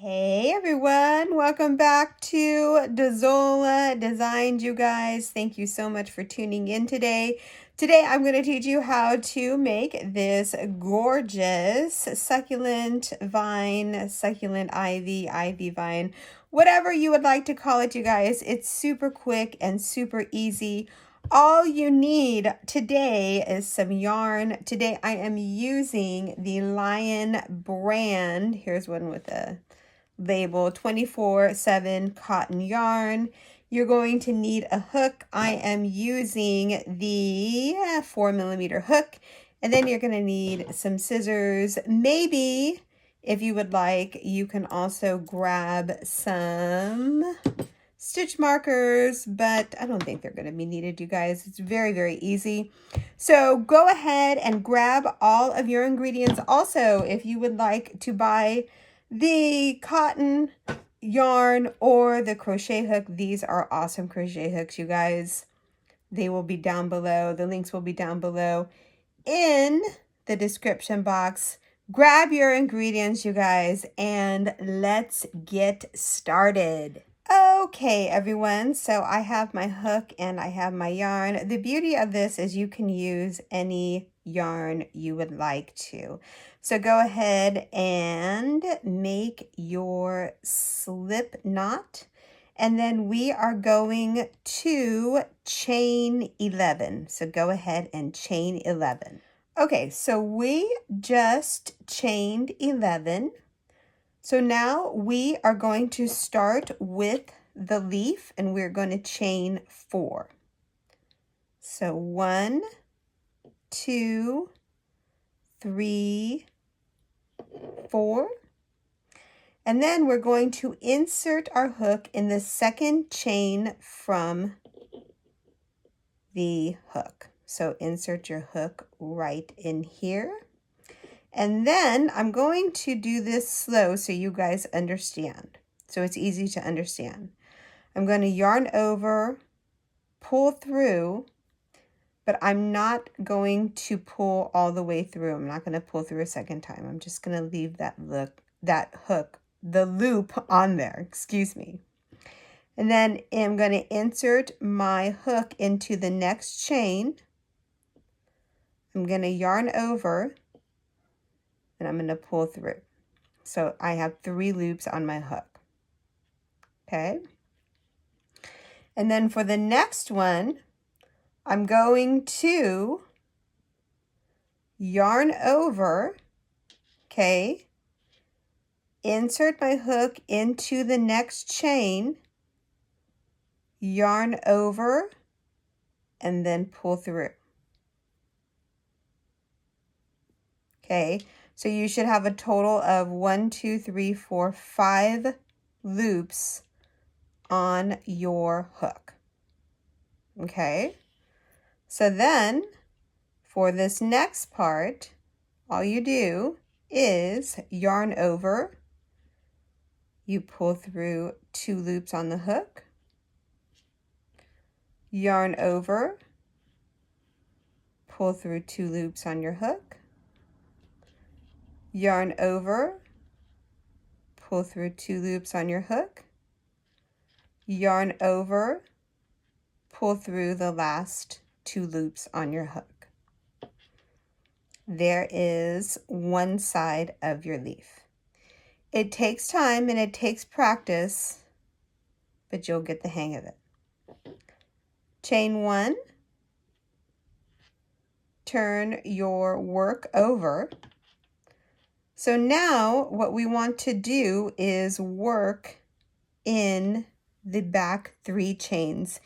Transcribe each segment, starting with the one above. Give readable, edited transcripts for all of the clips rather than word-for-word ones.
Hey everyone, welcome back to Dazola Designs, you guys. Thank you so much for tuning in today. Today I'm going to teach you how to make this gorgeous succulent vine, succulent ivy vine, whatever you would like to call it, you guys. It's super quick and super easy. All you need today is some yarn. Today I am using the Lion brand. Here's one with a label 24/7 cotton yarn. You're going to need a hook. I am using the 4mm hook, and then you're going to need some scissors. Maybe if you would like, you can also grab some stitch markers, but I don't think they're going to be needed, you guys. It's very, very easy. So go ahead and grab all of your ingredients. Also, if you would like to buy the cotton yarn or the crochet hook, these are awesome crochet hooks, you guys. They will be down below. The links will be down below in the description box. Grab your ingredients, you guys, and let's get started. Okay, everyone, so I have my hook and I have my yarn. The beauty of this is you can use any yarn you would like to. So go ahead and make your slip knot. And then we are going to chain 11. So go ahead and chain 11. Okay, so we just chained 11. So now we are going to start with the leaf and we're going to chain 4. So 1, 2, 3, 4. And then we're going to insert our hook in the second chain from the hook. So insert your hook right in here. And then I'm going to do this slow so you guys understand. So it's easy to understand. I'm going to yarn over, pull through, but I'm not going to pull all the way through. I'm not going to pull through a second time. I'm just going to leave that hook, the loop on there, excuse me. And then I'm going to insert my hook into the next chain. I'm going to yarn over, and I'm going to pull through. So I have 3 loops on my hook. Okay. And then for the next one, I'm going to yarn over, okay, insert my hook into the next chain, yarn over, and then pull through. Okay, so you should have a total of 1, 2, 3, 4, 5 loops on your hook. Okay, so then for this next part, all you do is yarn over, you pull through 2 loops on the hook, yarn over, pull through 2 loops on your hook, yarn over, pull through 2 loops on your hook, yarn over, pull through the last 2 loops on your hook. There is one side of your leaf. It takes time and it takes practice, but you'll get the hang of it. Chain 1, turn your work over. So now what we want to do is work in the back 3 chains.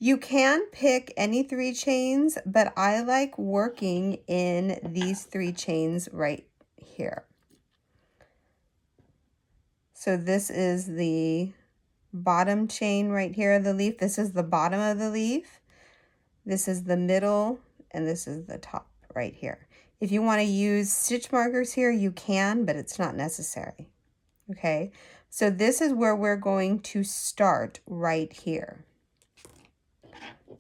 You can pick any 3 chains, but I like working in these 3 chains right here. So this is the bottom chain right here of the leaf. This is the bottom of the leaf. This is the middle, and this is the top right here. If you want to use stitch markers here, you can, but it's not necessary. Okay, so this is where we're going to start right here.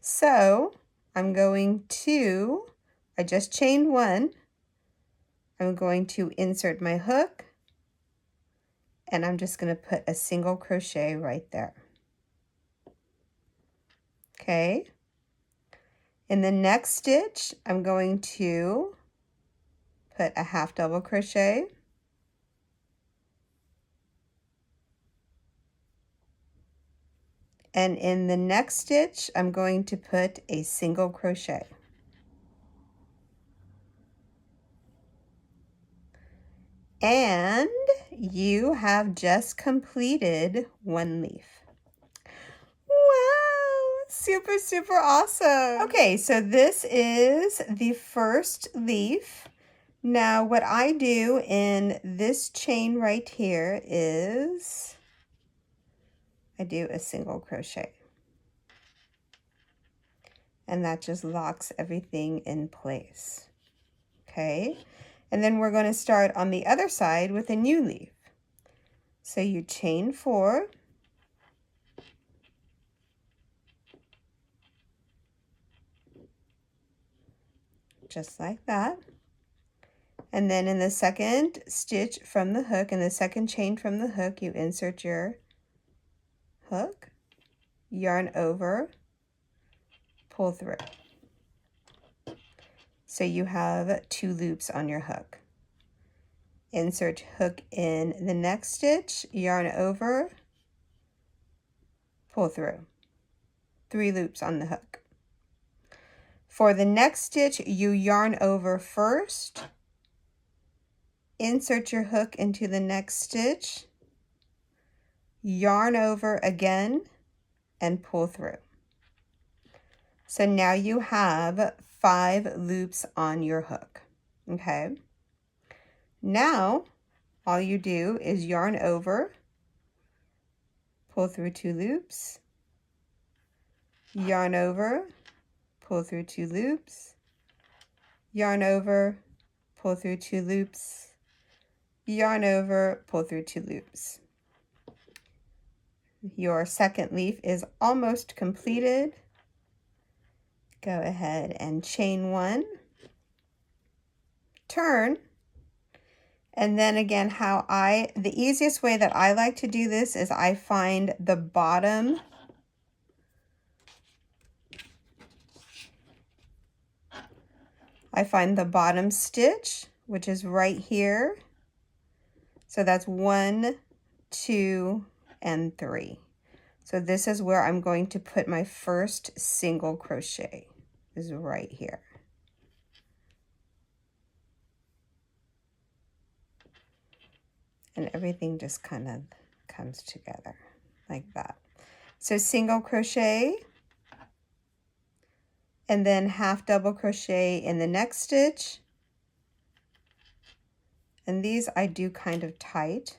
So I'm going to, I just chained 1. I'm going to insert my hook, and I'm just going to put a single crochet right there. Okay. In the next stitch, I'm going to put a half double crochet. And in the next stitch, I'm going to put a single crochet. And you have just completed one leaf. Wow, super, super awesome. Okay, so this is the first leaf. Now what I do in this chain right here is I do a single crochet. And that just locks everything in place. Okay, and then we're going to start on the other side with a new leaf. So you chain 4, just like that. And then in the second stitch from the hook, in the second chain from the hook, you insert your hook, yarn over, pull through. So you have 2 loops on your hook. Insert hook in the next stitch, yarn over, pull through. 3 loops on the hook. For the next stitch, you yarn over first, insert your hook into the next stitch, yarn over again, and pull through. So now you have 5 loops on your hook. Okay. Now, all you do is yarn over, pull through 2 loops, yarn over, pull through 2 loops, yarn over, pull through 2 loops, yarn over, pull through 2 loops. Your second leaf is almost completed. Go ahead and chain 1, turn, and then again the easiest way that I like to do this is I find the bottom stitch, which is right here. So that's 1, 2, and 3. So this is where I'm going to put my first single crochet, is right here. And everything just kind of comes together like that. So single crochet, and then half double crochet in the next stitch. And these I do kind of tight.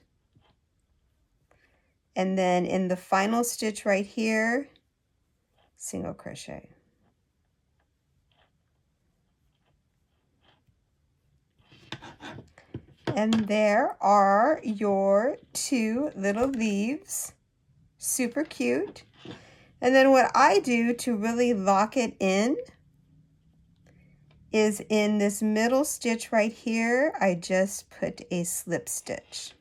And then in the final stitch right here, single crochet. And there are your 2 little leaves. Super cute. And then what I do to really lock it in is in this middle stitch right here, I just put a slip stitch.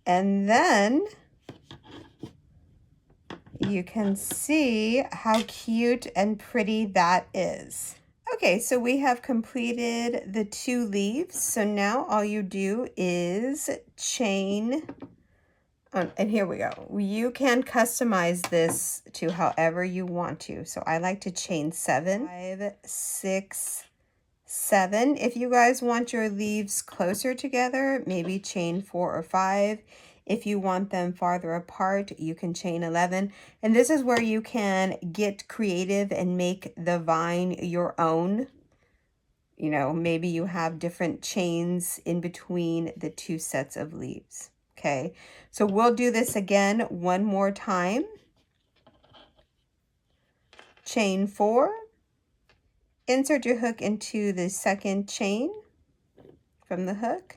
And then you can see how cute and pretty that is. Okay, so we have completed the 2 leaves. So now all you do is chain, and here we go. You can customize this to however you want to. So I like to chain 7, 5, 6, 7. If you guys want your leaves closer together, maybe chain 4 or 5. If you want them farther apart, you can chain 11. And this is where you can get creative and make the vine your own. You know, maybe you have different chains in between the 2 sets of leaves. Okay, so we'll do this again one more time. Chain 4, insert your hook into the second chain from the hook,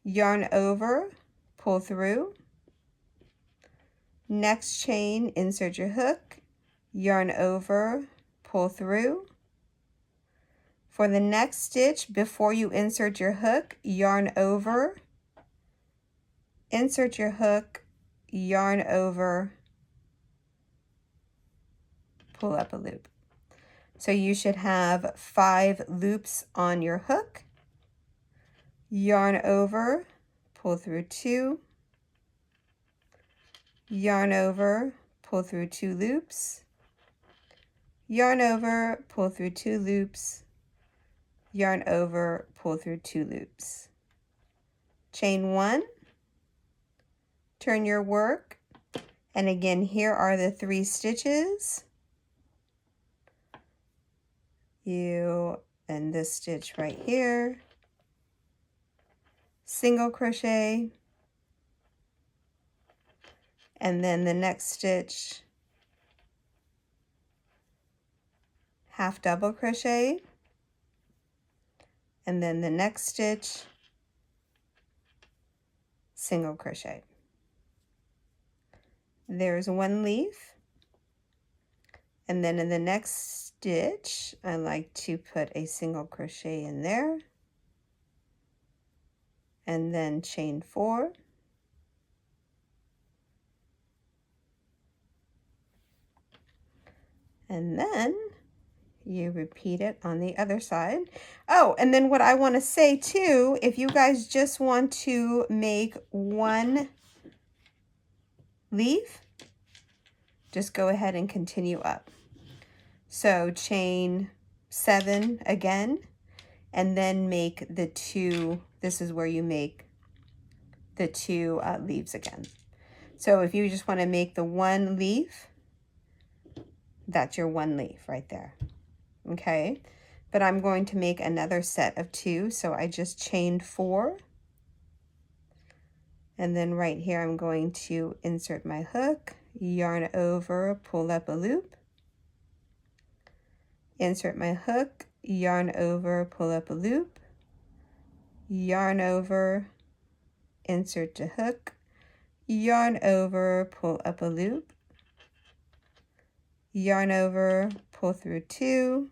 yarn over, pull through. Next chain, insert your hook, yarn over, pull through. For the next stitch, before you insert your hook, yarn over, insert your hook, yarn over, pull up a loop. So you should have 5 loops on your hook, yarn over, pull through 2, yarn over, pull through 2 loops, yarn over, pull through 2 loops, yarn over, pull through 2 loops. Chain 1, turn your work, and again here are the 3 stitches. You and this stitch right here, single crochet, and then the next stitch, half double crochet, and then the next stitch, single crochet. There's 1 leaf, and then in the next stitch I like to put a single crochet in there, and then chain 4, and then you repeat it on the other side. Oh, and then what I want to say too, if you guys just want to make 1 leaf, just go ahead and continue up. So chain 7 again, and then make the 2, this is where you make the 2 leaves again. So if you just want to make the 1 leaf, that's your 1 leaf right there. Okay, but I'm going to make another set of 2, so I just chained 4, and then right here I'm going to insert my hook, yarn over, pull up a loop, insert my hook, yarn over, pull up a loop, yarn over, insert the hook, yarn over, pull up a loop, yarn over, pull through 2,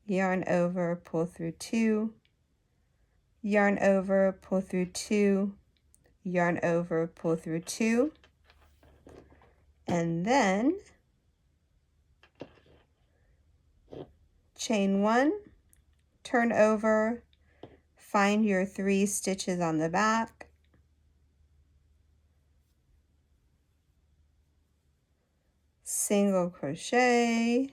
yarn over, pull through 2, yarn over, pull through 2, yarn over, pull through 2, and then chain 1, turn over, find your 3 stitches on the back, single crochet,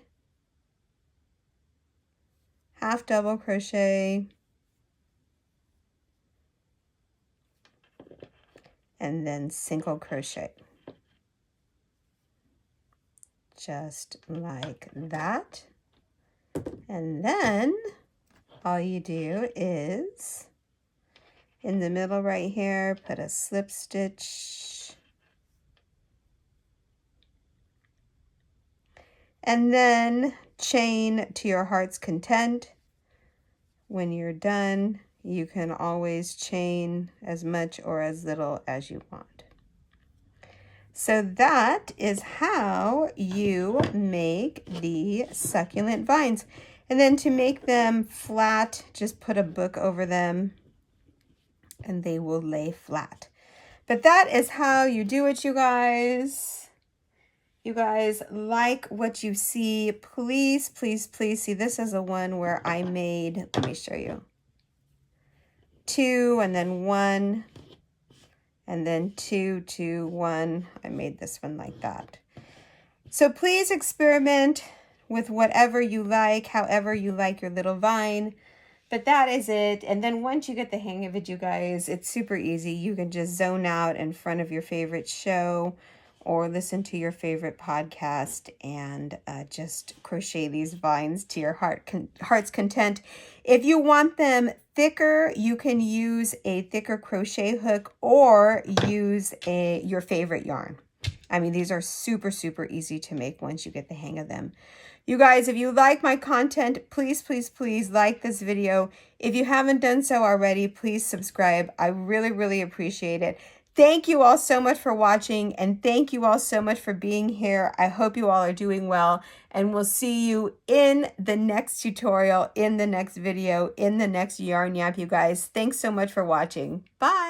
half double crochet, and then single crochet, just like that. And then all you do is in the middle right here, put a slip stitch, and then chain to your heart's content. When you're done, you can always chain as much or as little as you want. So that is how you make the succulent vines. And then to make them flat, just put a book over them and they will lay flat. But that is how you do it, you guys. You guys like what you see, please, please, please see. This is a one where I made, let me show you, 2 and then 1 and then 2, 2, 1. I made this one like that. So please experiment with whatever you like, however you like your little vine. But that is it. And then once you get the hang of it, you guys, it's super easy. You can just zone out in front of your favorite show or listen to your favorite podcast and just crochet these vines to your heart's content. If you want them thicker, you can use a thicker crochet hook or use your favorite yarn. I mean, these are super, super easy to make once you get the hang of them. You guys, if you like my content, please, please, please like this video. If you haven't done so already, please subscribe. I really, really appreciate it. Thank you all so much for watching, and thank you all so much for being here. I hope you all are doing well, and we'll see you in the next tutorial, in the next video, in the next yarn yap, you guys. Thanks so much for watching. Bye.